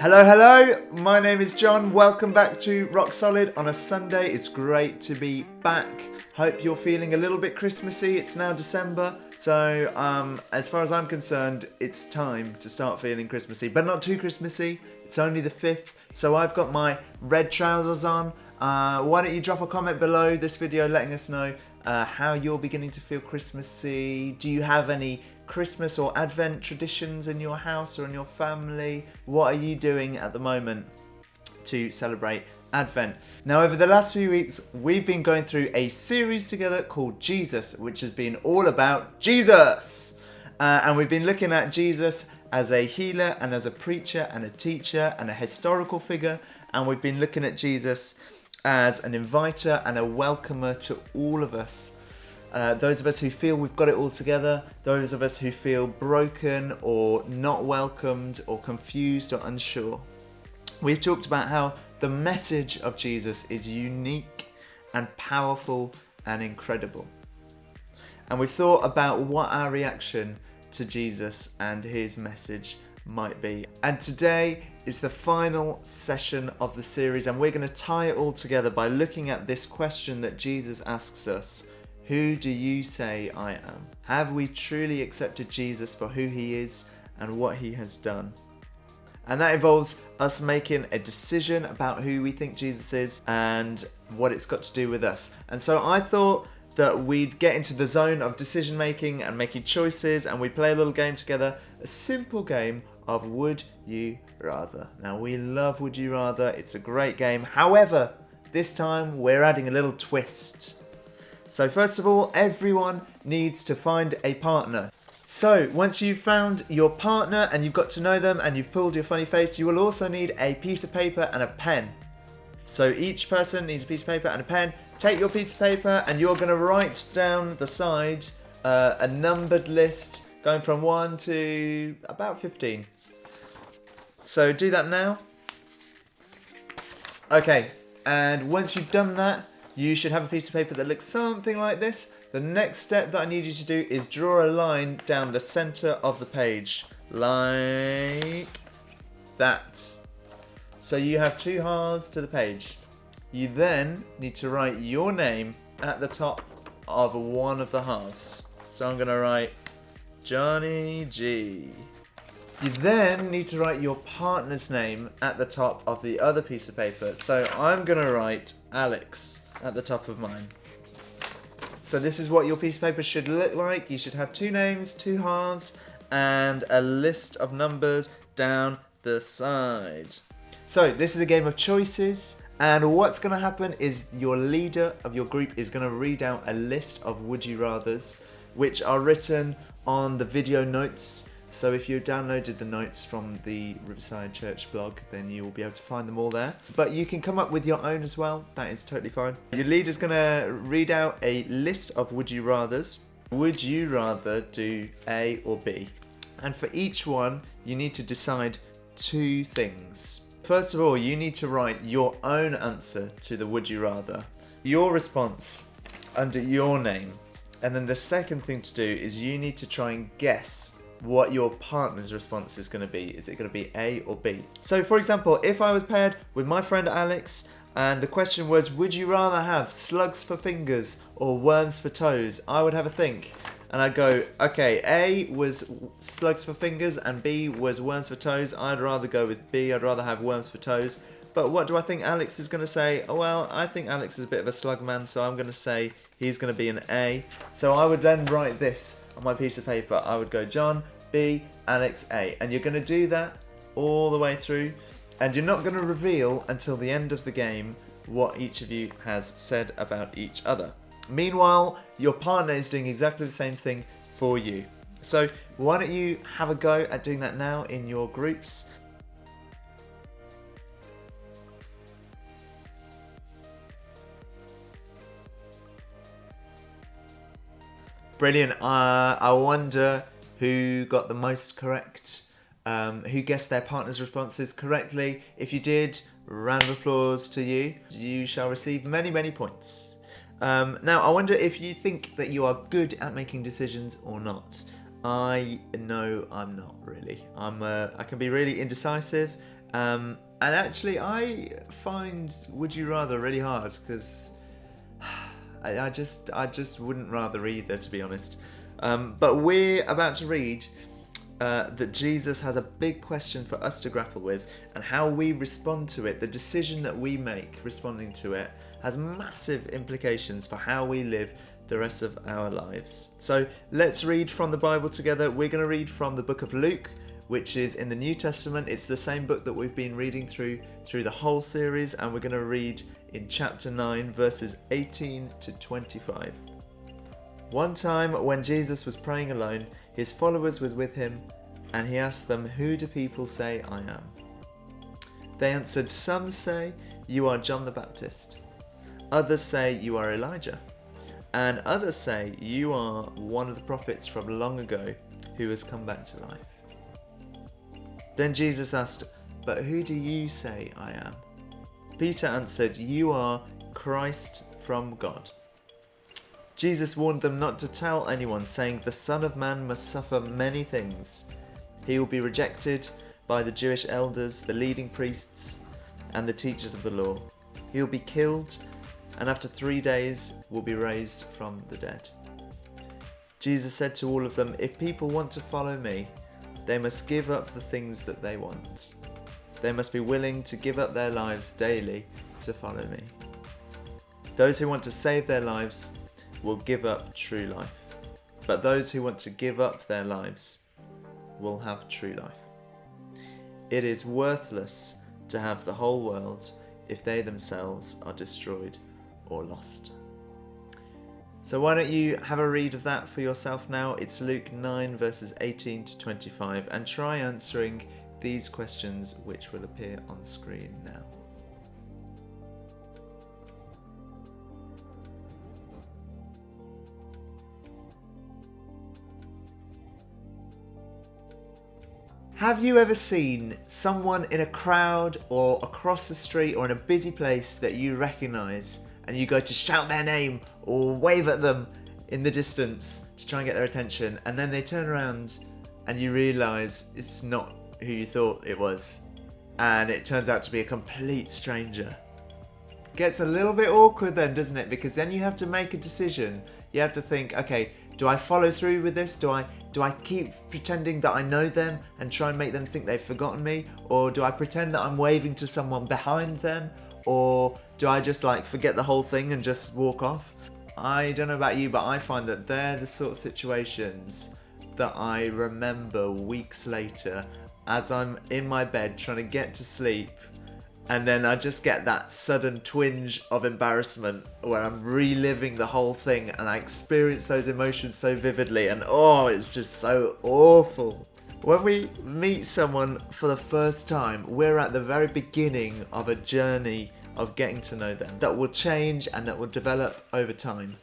Hello, hello, my name is John. Welcome back to Rock Solid on a Sunday. It's great to be back. Hope you're feeling a little bit Christmassy. It's now December, so as far as I'm concerned, it's time to start feeling Christmassy, but not too Christmassy. It's only the 5th, so I've got my red trousers on. Why don't you drop a comment below this video letting us know how you're beginning to feel Christmassy. Do you have any Christmas or Advent traditions in your house or in your family? What are you doing at the moment to celebrate Advent? Now, over the last few weeks, we've been going through a series together called Jesus, which has been all about Jesus. And we've been looking at Jesus as a healer and as a preacher and a teacher and a historical figure. And we've been looking at Jesus as an inviter and a welcomer to all of us. Those of us who feel we've got it all together, those of us who feel broken or not welcomed or confused or unsure. We've talked about how the message of Jesus is unique and powerful and incredible. And we've thought about what our reaction to Jesus and his message might be. And today is the final session of the series, and we're going to tie it all together by looking at this question that Jesus asks us. Who do you say I am? Have we truly accepted Jesus for who he is and what he has done? And that involves us making a decision about who we think Jesus is and what it's got to do with us. And so I thought that we'd get into the zone of decision making and making choices, and we'd play a little game together, a simple game of Would You Rather. Now, we love Would You Rather. It's a great game. However, this time we're adding a little twist. So first of all, everyone needs to find a partner. So once you've found your partner and you've got to know them and you've pulled your funny face, you will also need a piece of paper and a pen. So each person needs a piece of paper and a pen. Take your piece of paper and you're going to write down the side a numbered list going from 1 to about 15. So do that now. Okay, and once you've done that, you should have a piece of paper that looks something like this. The next step that I need you to do is draw a line down the center of the page, like that. So you have 2 halves to the page. You then need to write your name at the top of one of the halves. So I'm going to write Johnny G. You then need to write your partner's name at the top of the other piece of paper. So I'm going to write Alex at the top of mine. So this is what your piece of paper should look like. You should have 2 names, 2 halves, and a list of numbers down the side. So this is a game of choices, and what's going to happen is your leader of your group is going to read out a list of would you rathers, which are written on the video notes. So if you downloaded the notes from the Riverside Church blog, then you will be able to find them all there. But you can come up with your own as well. That is totally fine. Your leader's going to read out a list of would you rathers. Would you rather do A or B? And for each one, you need to decide 2 things. First of all, you need to write your own answer to the would you rather. Your response under your name. And then the second thing to do is you need to try and guess what your partner's response is going to be. Is it going to be A or B? So for example, if I was paired with my friend Alex and the question was, would you rather have slugs for fingers or worms for toes? I would have a think and I'd go, okay, A was slugs for fingers and B was worms for toes. I'd rather go with B. I'd rather have worms for toes. But what do I think Alex is going to say? Oh, well, I think Alex is a bit of a slug man, so I'm going to say he's going to be an A. So I would then write this on my piece of paper. I would go John, B, Alex, A. And you're going to do that all the way through. And you're not going to reveal until the end of the game what each of you has said about each other. Meanwhile, your partner is doing exactly the same thing for you. So why don't you have a go at doing that now in your groups? Brilliant. I wonder who got the most correct, who guessed their partner's responses correctly. If you did, round of applause to you. You shall receive many, many points. Now, I wonder if you think that you are good at making decisions or not. I know I'm not really. I can be really indecisive And actually, I find Would You Rather really hard because I just wouldn't rather either, to be honest. But we're about to read that Jesus has a big question for us to grapple with, and how we respond to it, the decision that we make responding to it, has massive implications for how we live the rest of our lives. So let's read from the Bible together. We're going to read from the book of Luke, which is in the New Testament. It's the same book that we've been reading through the whole series, and we're going to read in chapter 9, verses 18 to 25. One time when Jesus was praying alone, his followers was with him, and he asked them, "Who do people say I am?" They answered, "Some say you are John the Baptist. Others say you are Elijah. And others say you are one of the prophets from long ago who has come back to life." Then Jesus asked, "But who do you say I am?" Peter answered, "You are Christ from God." Jesus warned them not to tell anyone, saying, "The Son of Man must suffer many things. He will be rejected by the Jewish elders, the leading priests, and the teachers of the law. He will be killed, and after 3 days will be raised from the dead." Jesus said to all of them, "If people want to follow me, they must give up the things that they want. They must be willing to give up their lives daily to follow me. Those who want to save their lives will give up true life, but those who want to give up their lives will have true life. It is worthless to have the whole world if they themselves are destroyed or lost." So why don't you have a read of that for yourself now? It's Luke 9 verses 18 to 25, and try answering these questions which will appear on screen now. Have you ever seen someone in a crowd or across the street or in a busy place that you recognise, and you go to shout their name or wave at them in the distance to try and get their attention, and then they turn around and you realise it's not who you thought it was, and it turns out to be a complete stranger? Gets a little bit awkward then, doesn't it? Because then you have to make a decision. You have to think, okay, do I follow through with this? Do I keep pretending that I know them and try and make them think they've forgotten me? Or do I pretend that I'm waving to someone behind them? Or do I just forget the whole thing and just walk off? I don't know about you, but I find that they're the sort of situations that I remember weeks later as I'm in my bed trying to get to sleep, and then I just get that sudden twinge of embarrassment where I'm reliving the whole thing, and I experience those emotions so vividly, and it's just so awful. When we meet someone for the first time, we're at the very beginning of a journey of getting to know them that will change and that will develop over time.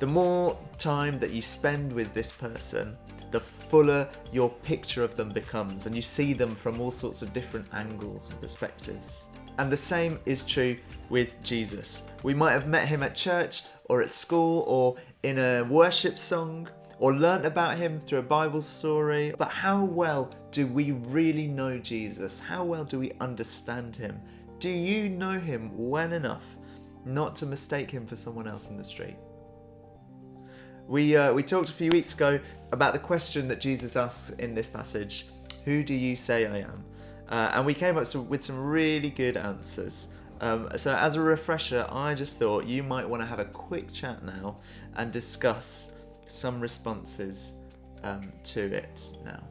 The more time that you spend with this person, the fuller your picture of them becomes, and you see them from all sorts of different angles and perspectives. And the same is true with Jesus. We might have met him at church or at school or in a worship song, or learnt about him through a Bible story, but how well do we really know Jesus? How well do we understand him? Do you know him well enough not to mistake him for someone else in the street? We talked a few weeks ago about the question that Jesus asks in this passage, "Who do you say I am?" And we came up with some really good answers. So as a refresher, I just thought you might want to have a quick chat now and discuss some responses to it now.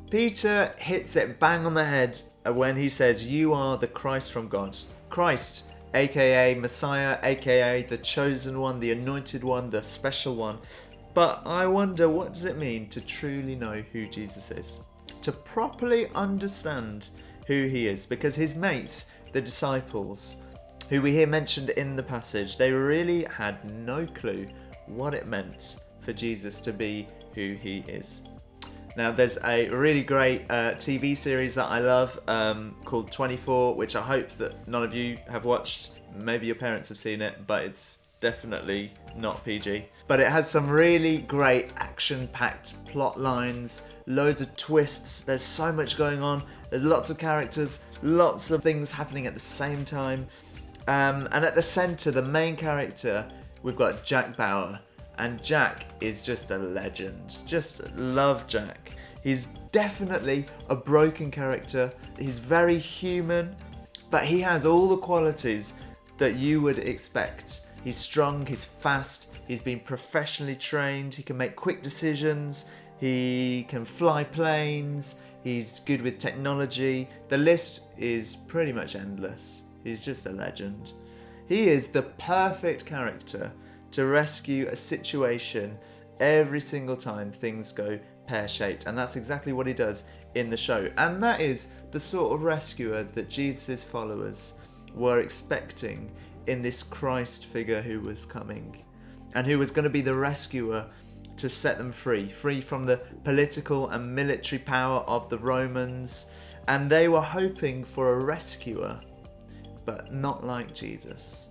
Peter hits it bang on the head when he says, "You are the Christ from God." Christ, aka Messiah, aka the chosen one, the anointed one, the special one. But I wonder, what does it mean to truly know who Jesus is? To properly understand who he is? Because his mates, the disciples, who we hear mentioned in the passage, they really had no clue what it meant for Jesus to be who he is. Now, there's a really great TV series that I love called 24, which I hope that none of you have watched. Maybe your parents have seen it, but it's definitely not PG. But it has some really great action-packed plot lines, loads of twists, there's so much going on, there's lots of characters, lots of things happening at the same time. And at the centre, the main character, we've got Jack Bauer. And Jack is just a legend. Just love Jack. He's definitely a broken character. He's very human, but he has all the qualities that you would expect. He's strong, he's fast, he's been professionally trained, he can make quick decisions, he can fly planes, he's good with technology. The list is pretty much endless. He's just a legend. He is the perfect character to rescue a situation every single time things go pear-shaped, and that's exactly what he does in the show. And that is the sort of rescuer that Jesus' followers were expecting in this Christ figure who was coming, and who was going to be the rescuer to set them free from the political and military power of the Romans. And they were hoping for a rescuer, but not like Jesus,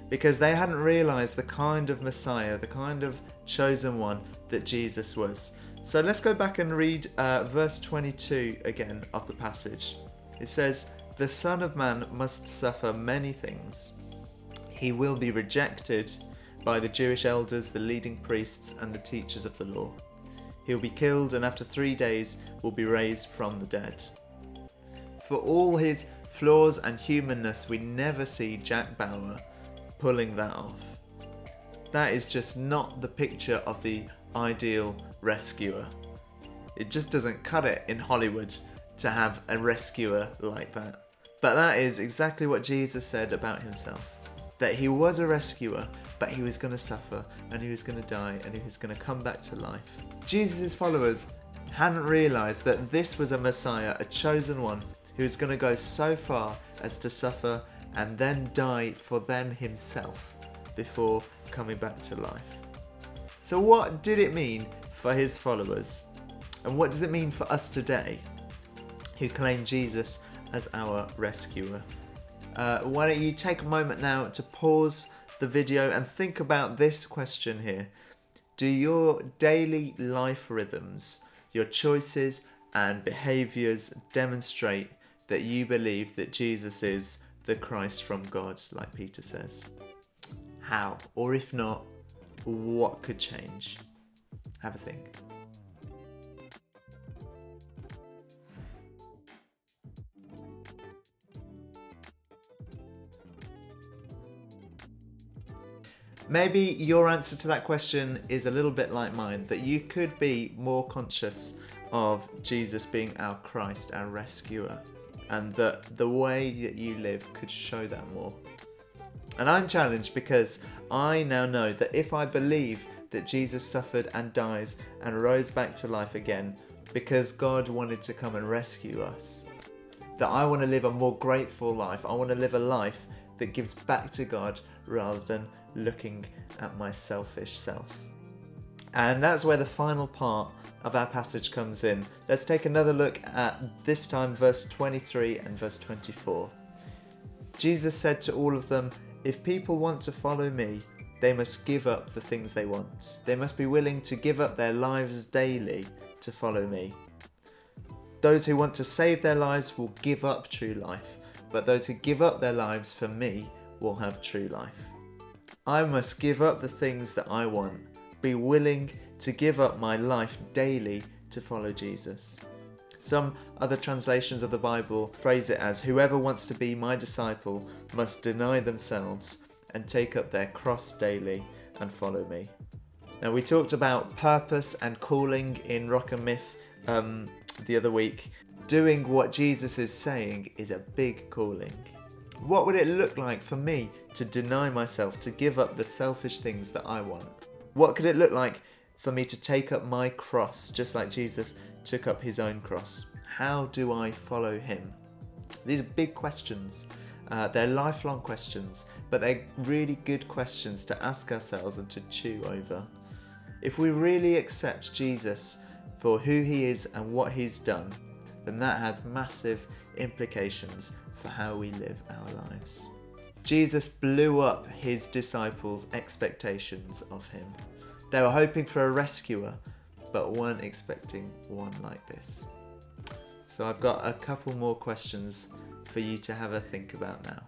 because they hadn't realised the kind of Messiah, the kind of chosen one that Jesus was. So let's go back and read verse 22 again of the passage. It says, "The Son of Man must suffer many things. He will be rejected by the Jewish elders, the leading priests, and the teachers of the law. He'll be killed, and after 3 days will be raised from the dead." For all his flaws and humanness, we never see Jack Bauer pulling that off. That is just not the picture of the ideal rescuer. It just doesn't cut it in Hollywood to have a rescuer like that. But that is exactly what Jesus said about himself. That he was a rescuer, but he was going to suffer, and he was going to die, and he was going to come back to life. Jesus' followers hadn't realised that this was a Messiah, a chosen one, who was going to go so far as to suffer and then die for them himself before coming back to life. So what did it mean for his followers? And what does it mean for us today who claim Jesus as our rescuer? Why don't you take a moment now to pause the video and think about this question here. Do your daily life rhythms, your choices and behaviours demonstrate that you believe that Jesus is the Christ from God, like Peter says? How? Or if not, what could change? Have a think. Maybe your answer to that question is a little bit like mine, that you could be more conscious of Jesus being our Christ, our rescuer, and that the way that you live could show that more. And I'm challenged because I now know that if I believe that Jesus suffered and dies and rose back to life again because God wanted to come and rescue us, that I want to live a more grateful life. I want to live a life that gives back to God rather than looking at my selfish self. And that's where the final part of our passage comes in. Let's take another look at, this time, verse 23 and verse 24. Jesus said to all of them, "If people want to follow me, they must give up the things they want. They must be willing to give up their lives daily to follow me. Those who want to save their lives will give up true life, but those who give up their lives for me will have true life." I must give up the things that I want, be willing to give up my life daily to follow Jesus. Some other translations of the Bible phrase it as, "Whoever wants to be my disciple must deny themselves and take up their cross daily and follow me." Now, we talked about purpose and calling in Rock and Myth the other week. Doing what Jesus is saying is a big calling. What would it look like for me to deny myself, to give up the selfish things that I want? What could it look like for me to take up my cross, just like Jesus took up his own cross? How do I follow him? These are big questions. They're lifelong questions, but they're really good questions to ask ourselves and to chew over. If we really accept Jesus for who he is and what he's done, then that has massive implications for how we live our lives. Jesus blew up his disciples' expectations of him. They were hoping for a rescuer, but weren't expecting one like this. So I've got a couple more questions for you to have a think about now.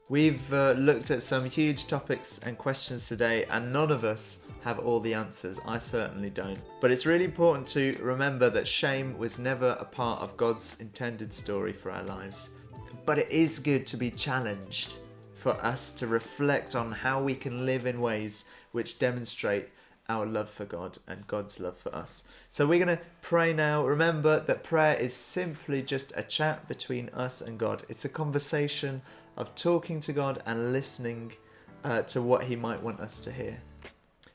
We've looked at some huge topics and questions today, and none of us have all the answers. I certainly don't. But it's really important to remember that shame was never a part of God's intended story for our lives. But it is good to be challenged, for us to reflect on how we can live in ways which demonstrate our love for God and God's love for us. So we're going to pray now. Remember that prayer is simply just a chat between us and God. It's a conversation of talking to God and listening to what he might want us to hear.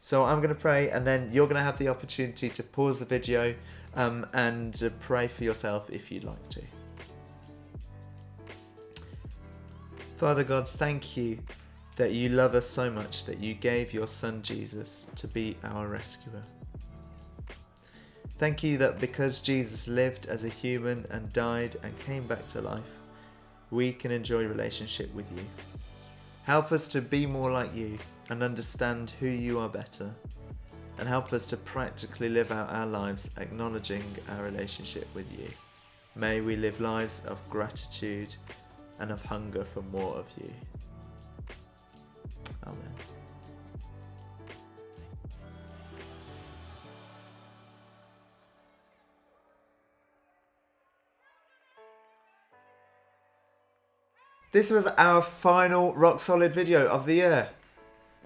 So I'm going to pray, and then you're going to have the opportunity to pause the video and pray for yourself if you'd like to. Father God, thank you that you love us so much that you gave your son Jesus to be our rescuer. Thank you that because Jesus lived as a human and died and came back to life, we can enjoy relationship with you. Help us to be more like you and understand who you are better, and help us to practically live out our lives acknowledging our relationship with you. May we live lives of gratitude and of hunger for more of you. Amen. This was our final Rock Solid video of the year.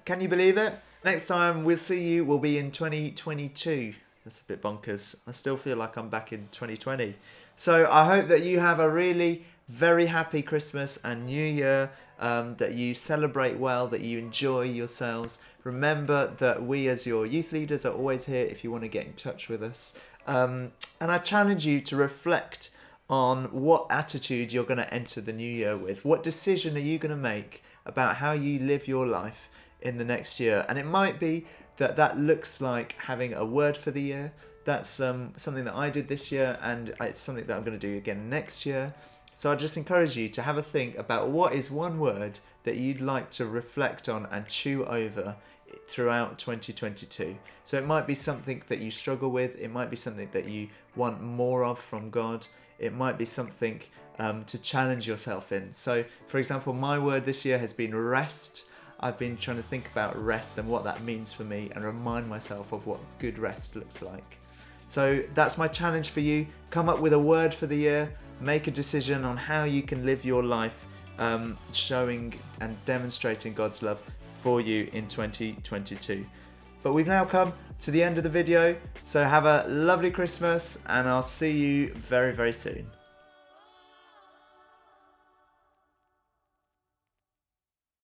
Can you believe it? Next time we'll see you will be in 2022. That's a bit bonkers. I still feel like I'm back in 2020. So I hope that you have a really very happy Christmas and New Year, that you celebrate well, that you enjoy yourselves. Remember that we as your youth leaders are always here if you want to get in touch with us. And I challenge you to reflect on what attitude you're going to enter the new year with. What decision are you going to make about how you live your life in the next year? And it might be that that looks like having a word for the year. That's something that I did this year, and it's something that I'm going to do again next year. So I just encourage you to have a think about what is one word that you'd like to reflect on and chew over throughout 2022. So it might be something that you struggle with. It might be something that you want more of from God. It might be something to challenge yourself in. So, for example, my word this year has been rest. I've been trying to think about rest and what that means for me and remind myself of what good rest looks like. So that's my challenge for you. Come up with a word for the year. Make a decision on how you can live your life showing and demonstrating God's love for you in 2022. But we've now come to the end of the video, so have a lovely Christmas and I'll see you very, very soon.